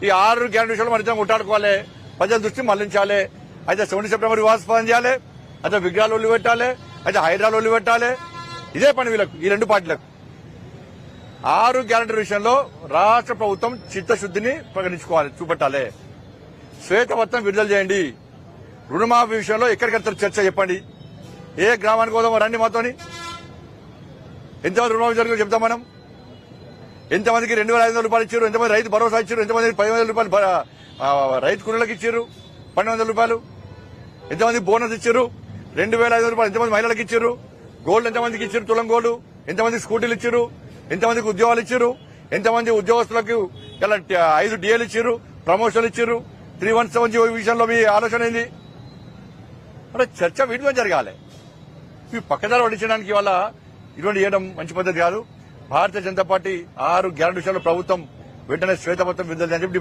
ఈ 6 గ్యారెంటీ విషయంలో మన కొట్టాడుకోవాలి, ప్రజల దృష్టి మళ్లించాలి. అయితే 7 సెప్టెంబర్ వివాదాస్పదం చేయాలి, అయితే విగ్రహాలు ఒళ్ళు పెట్టాలి, అయితే హైడ్రాలు ఒళ్ళు పెట్టాలి. ఇదే పని వీళ్ళకు, ఈ 2 పార్టీలకు. 6 గ్యారెంటీ విషయంలో రాష్ట్ర ప్రభుత్వం చిత్తశుద్దిని ప్రకటించుకోవాలి, చూపెట్టాలి. శ్వేతపత్రం విడుదల చేయండి. రుణమాఫీ విషయంలో ఎక్కడికెళ్తారు చర్చ చెప్పండి. ఏ గ్రామానికి పోదామో రండి మాతోని. ఎంతమంది రుణమాఫీ జరిగిందో చెప్తాం మనం. ఎంతమందికి 2,500 రూపాయలు ఇచ్చారు, ఎంతమంది రైతు భరోసా ఇచ్చారు, ఎంతమందికి 10,000 రూపాయలు రైతు కూలీలకు ఇచ్చారు, 1,200 రూపాయలు, ఎంతమంది బోనస్ ఇచ్చారు, 2,500 రూపాయలు ఎంతమంది మహిళలకు ఇచ్చారు, గోల్డ్ ఎంతమందికి ఇచ్చారు, తులం గోల్డ్ ఎంతమందికి స్కూటీలు ఇచ్చారు, ఎంతమందికి ఉద్యోగాలు ఇచ్చారు, ఎంతమంది ఉద్యోగస్తులకు ఇలా 5 డిఏలు ఇచ్చారు, ప్రమోషన్లు ఇచ్చారు. 317 విషయంలో మీ ఆలోచన ఏంది? అంటే చర్చ వీటి మీద జరగాలి. ఈ పక్కదారి పట్టించడానికి వల్ల ఇటువంటి చేయడం మంచి పద్ధతి కాదు. భారతీయ జనతా పార్టీ 6 గ్యారెంటీ విషయంలో ప్రభుత్వం వెంటనే శ్వేతపత్రం విడుదల చేయాలని చెప్పి